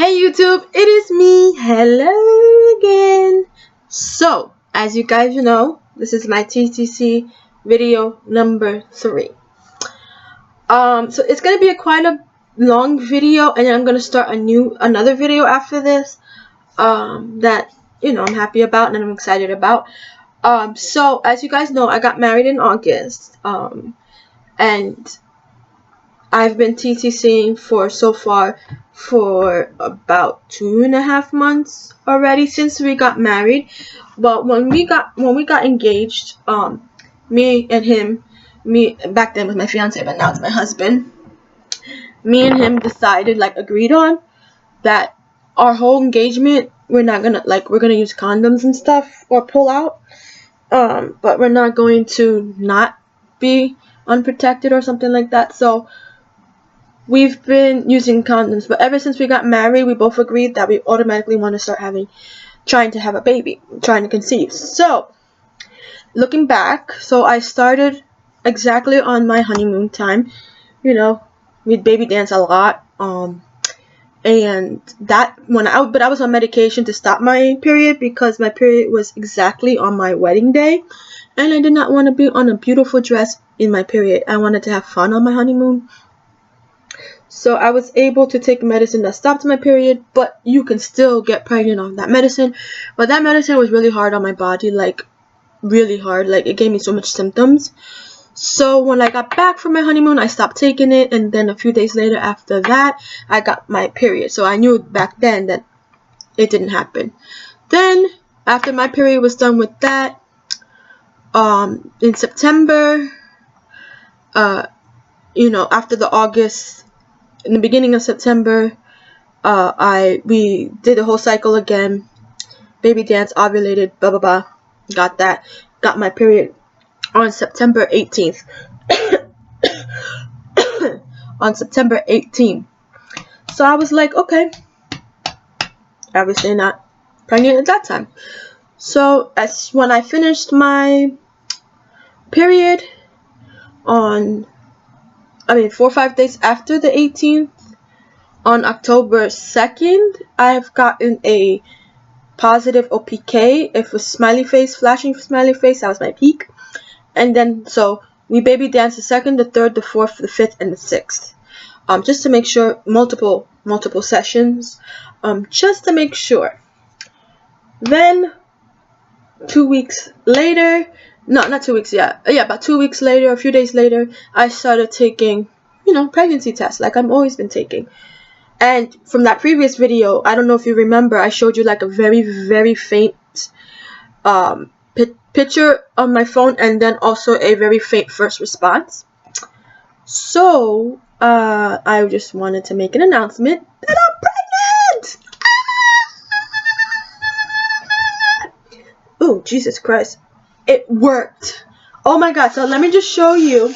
Hey YouTube, it is me. Hello again. So, as you guys know, this is my TTC video number 3. So it's gonna be quite a long video, and I'm gonna start another video after this. That I'm happy about and I'm excited about. So as you guys know, I got married in August. And I've been TTCing for about 2.5 months already since we got married. But when we got engaged, me and him, me back then was my fiance, but now it's my husband. Me and him decided, agreed on that our whole engagement, we're gonna use condoms and stuff or pull out. But we're not going to not be unprotected or something like that. So we've been using condoms, but ever since we got married, we both agreed that we automatically want to start trying to have a baby, trying to conceive. So, looking back, I started exactly on my honeymoon time. We'd baby dance a lot. And but I was on medication to stop my period because my period was exactly on my wedding day, and I did not want to be on a beautiful dress in my period. I wanted to have fun on my honeymoon. So I was able to take medicine that stopped my period, but you can still get pregnant on that medicine. But that medicine was really hard on my body, really hard. It gave me so much symptoms. So when I got back from my honeymoon, I stopped taking it, and then a few days later after that, I got my period. So I knew back then that it didn't happen. Then after my period was done with that, in September, after the August, in the beginning of September, we did the whole cycle again. Baby dance, ovulated, blah blah blah. Got my period on September 18th. On September 18th. So I was like, okay, obviously not pregnant at that time. So when I finished my period 4 or 5 days after the 18th, on October 2nd, I've gotten a positive OPK. It was smiley face, flashing smiley face. That was my peak. And then so we baby danced the 2nd, the 3rd, the 4th, the 5th, and the 6th. Just to make sure, multiple sessions. Just to make sure. Then 2 weeks later, no, not 2 weeks, about 2 weeks later, a few days later, I started taking, pregnancy tests like I've always been taking. And from that previous video, I don't know if you remember, I showed you a very, very faint picture on my phone, and then also a very faint first response. So, I just wanted to make an announcement that I'm pregnant! Oh, Jesus Christ. It worked. Oh my God, so let me just show you.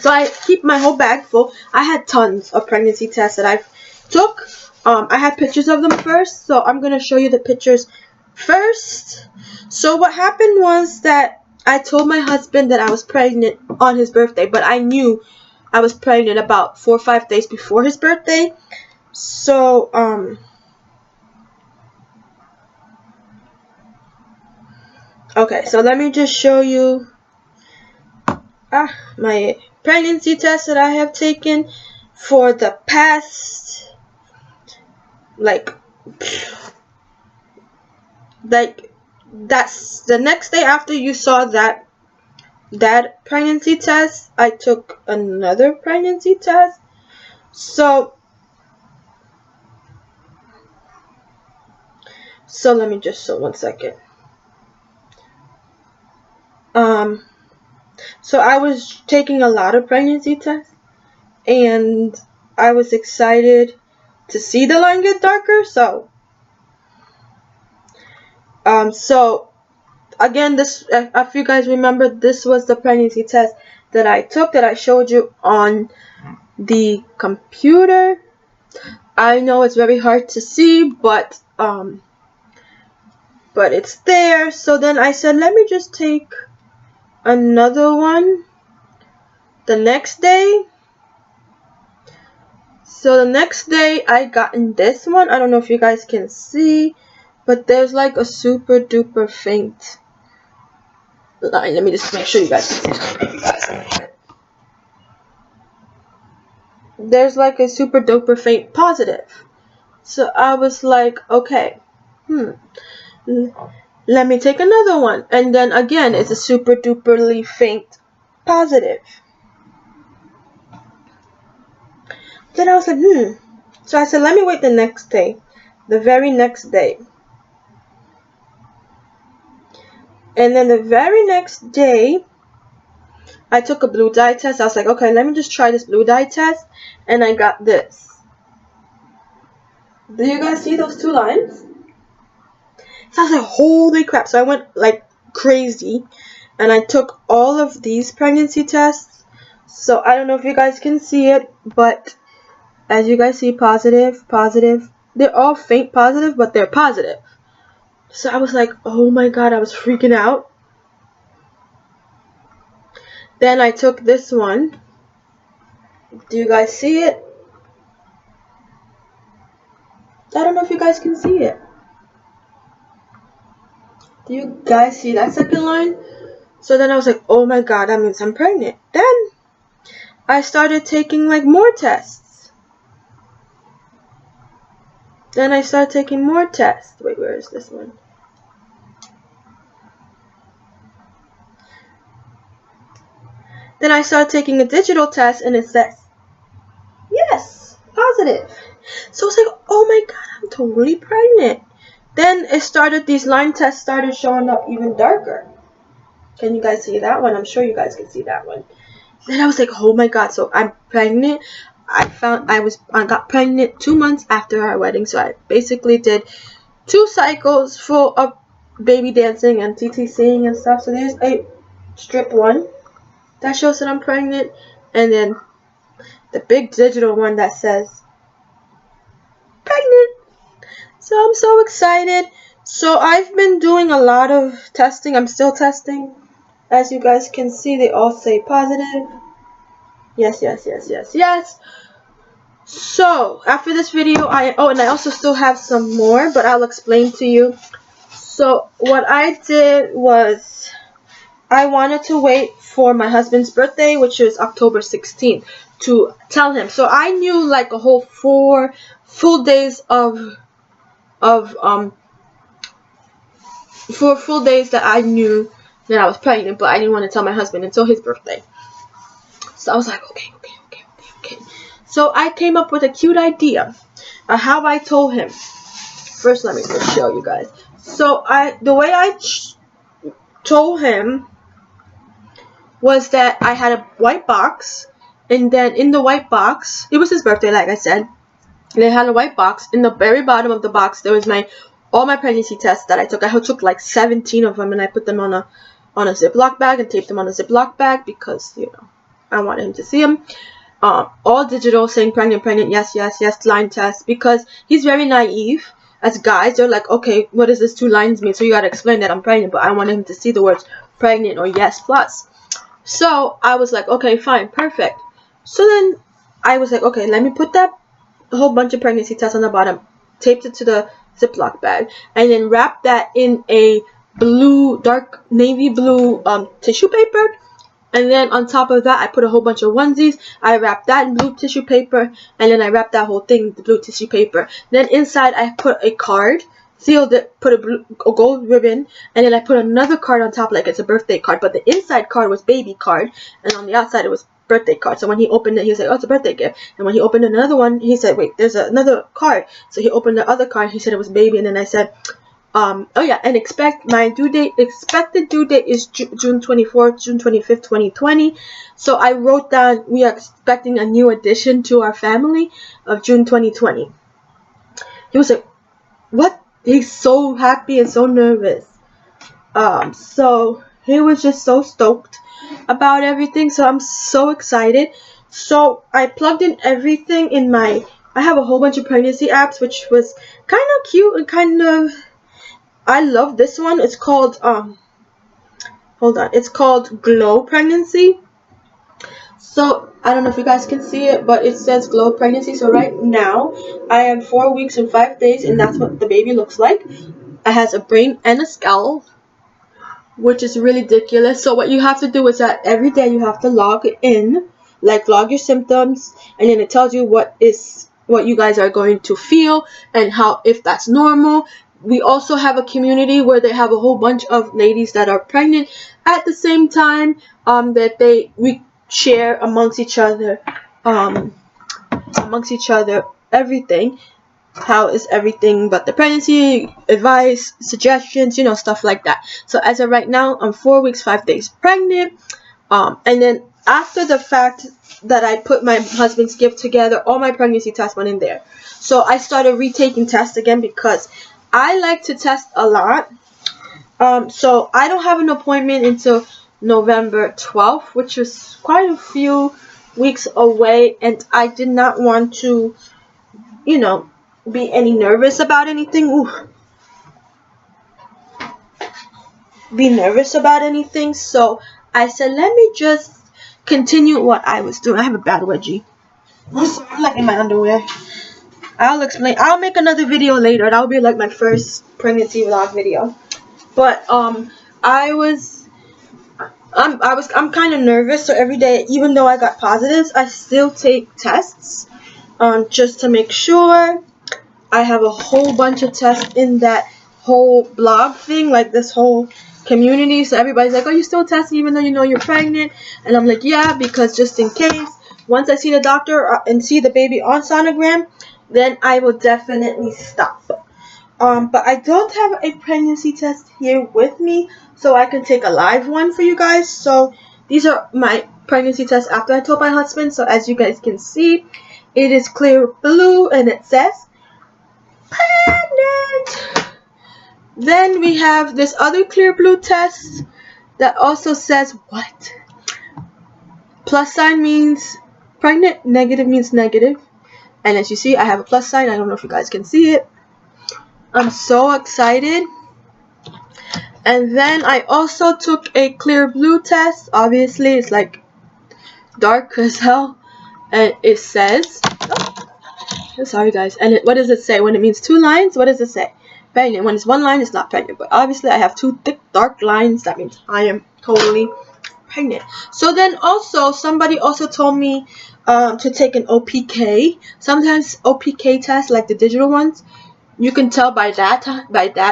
So I keep my whole bag full. I had tons of pregnancy tests that I took. I had pictures of them first, so I'm going to show you the pictures first. So what happened was that I told my husband that I was pregnant on his birthday, but I knew I was pregnant about 4 or 5 days before his birthday. So, okay, so let me just show you my pregnancy test that I have taken for the past, that's the next day after you saw that pregnancy test, I took another pregnancy test. So let me just one second. So I was taking a lot of pregnancy tests, and I was excited to see the line get darker. So again, if you guys remember, this was the pregnancy test that I took, that I showed you on the computer. I know it's very hard to see, but it's there. So then I said, let me just take another one the next day. So the next day I got in this one. I don't know if you guys can see, but there's like a super duper faint line. Let me just make sure you guys can see it. There's like a super duper faint positive. So I was like, okay, let me take another one. And then again, it's a super duperly faint positive. Then I was like, So I said, let me wait the next day. The very next day. And then the very next day, I took a blue dye test. I was like, okay, let me just try this blue dye test. And I got this. Do you guys see those two lines? So I was like, holy crap. So I went like crazy. And I took all of these pregnancy tests. So I don't know if you guys can see it. But as you guys see, positive, positive. They're all faint positive, but they're positive. So I was like, oh my god, I was freaking out. Then I took this one. Do you guys see it? I don't know if you guys can see it. Do you guys see that second line? So then I was like, oh my god, that means I'm pregnant. Then I started taking like more tests. Then I started taking more tests. Wait, where is this one? Then I started taking a digital test and it says, yes, positive. So I was like, oh my god, I'm totally pregnant. Then it started, these line tests started showing up even darker. Can you guys see that one? I'm sure you guys can see that one. Then I was like, oh my god, so I'm pregnant. I got pregnant 2 months after our wedding. So I basically did 2 cycles full of baby dancing and TTCing and stuff. So there's a strip one that shows that I'm pregnant. And then the big digital one that says pregnant. So I'm so excited. So I've been doing a lot of testing. I'm still testing. As you guys can see, they all say positive. Yes, yes, yes, yes, yes. So after this video, and I also still have some more, but I'll explain to you. So what I did was I wanted to wait for my husband's birthday, which is October 16th, to tell him. So I knew like a whole 4 full days that I knew that I was pregnant, but I didn't want to tell my husband until his birthday. So I was like, okay. So I came up with a cute idea of how I told him. First, let me just show you guys. So the way I told him was that I had a white box, and then in the white box, it was his birthday, like I said. And I had a white box. In the very bottom of the box, there was all my pregnancy tests that I took. I took like 17 of them, and I put them on a Ziploc bag and taped them on a Ziploc bag because I wanted him to see them. All digital, saying pregnant, yes, line test, because he's very naive. As guys, they're like, okay, what does this 2 lines mean? So you gotta explain that I'm pregnant, but I wanted him to see the words pregnant or yes plus. So I was like, okay, fine, perfect. So then I was like, okay, let me put that whole bunch of pregnancy tests on the bottom, taped it to the Ziploc bag, and then wrapped that in a dark navy blue tissue paper. And then on top of that, I put a whole bunch of onesies. I wrapped that in blue tissue paper, and then I wrapped that whole thing in the blue tissue paper. Then inside, I put a card, sealed it, put a gold ribbon, and then I put another card on top like it's a birthday card. But the inside card was baby card, and on the outside it was birthday card. So when he opened it, he was like, oh, it's a birthday gift. And when he opened another one, he said, wait, there's another card. So he opened the other card. He said it was baby, and then I said, oh yeah, and expected due date is June 24th, June 25th, 2020. So I wrote down, we are expecting a new addition to our family of June 2020. He was like, what? He's so happy and so nervous. So he was just so stoked about everything. So I'm so excited. So I plugged in everything in I have a whole bunch of pregnancy apps, which was kind of cute and kind of, I love this one. It's called, it's called Glow Pregnancy. So I don't know if you guys can see it, but it says Glow Pregnancy. So right now I am 4 weeks and 5 days, and that's what the baby looks like. It has a brain and a skull, which is really ridiculous. So what you have to do is that every day you have to log in, like log your symptoms, and then it tells you what you guys are going to feel and how, if that's normal. We also have a community where they have a whole bunch of ladies that are pregnant at the same time, that we share amongst each other everything. How is everything but the pregnancy, advice, suggestions, stuff like that. So as of right now, I'm 4 weeks 5 days pregnant. And then after the fact that I put my husband's gift together, all my pregnancy tests went in there. So I started retaking tests again because I like to test a lot. So I don't have an appointment until November 12th, which is quite a few weeks away, and I did not want to, be any nervous about anything. Be nervous about anything. So I said, let me just continue what I was doing. I have a bad wedgie. I'm like in my underwear. I'll explain. I'll make another video later. That'll be like my first pregnancy vlog video. But I'm kind of nervous. So every day, even though I got positives, I still take tests, just to make sure. I have a whole bunch of tests in that whole blog thing, like this whole community. So everybody's like, oh, you still testing even though you know you're pregnant? And I'm like, yeah, because just in case, once I see the doctor and see the baby on sonogram, then I will definitely stop. But I don't have a pregnancy test here with me, so I can take a live one for you guys. So these are my pregnancy tests after I told my husband. So as you guys can see, it is clear blue and it says pregnant. Then we have this other clear blue test that also says what? Plus sign means pregnant, negative means negative. And as you see, I have a plus sign. I don't know if you guys can see it. I'm so excited. And then I also took a clear blue test. Obviously, it's like dark as hell. And it says, sorry guys. And what does it say? When it means 2 lines, what does it say? Pregnant. When it's 1 line, it's not pregnant. But obviously, I have 2 thick, dark lines. That means I am totally pregnant. So then also, somebody also told me to take an OPK. Sometimes OPK tests, like the digital ones, you can tell by that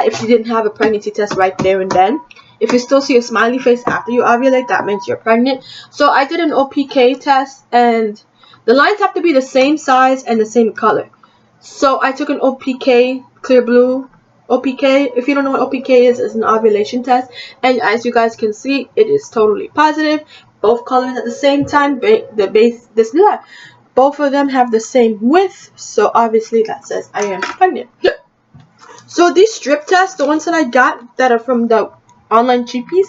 if you didn't have a pregnancy test right there and then. If you still see a smiley face after you ovulate, that means you're pregnant. So I did an OPK test, and the lines have to be the same size and the same color. So I took an OPK, clear blue OPK. If you don't know what OPK is, it's an ovulation test. And as you guys can see, it is totally positive. Both colors at the same time. Both of them have the same width. So obviously that says I am pregnant. So these strip tests, the ones that I got that are from the online cheapies,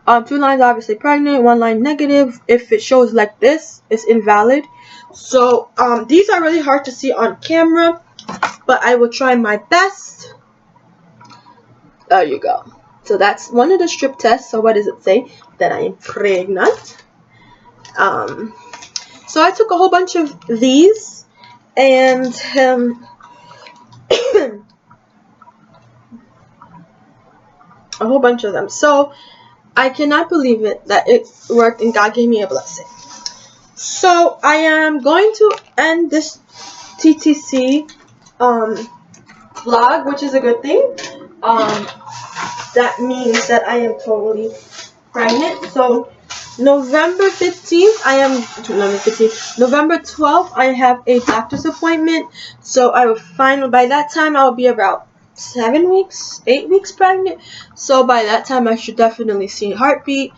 2 lines obviously pregnant, 1 line negative. If it shows like this, it's invalid. So these are really hard to see on camera, but I will try my best. There you go. So that's one of the strip tests. So what does it say? That I am pregnant. So I took a whole bunch of these, and a whole bunch of them. So I cannot believe it that it worked and God gave me a blessing. So I am going to end this TTC vlog, which is a good thing. That means that I am totally pregnant. So November 15th, November 12th, I have a doctor's appointment. So I will find, by that time, I will be about 8 weeks pregnant. So by that time, I should definitely see heartbeat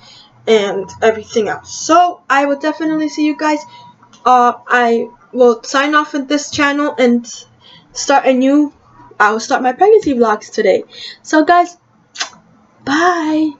and everything else. So I will definitely see you guys. I will sign off of this channel and I will start my pregnancy vlogs today. So guys, bye.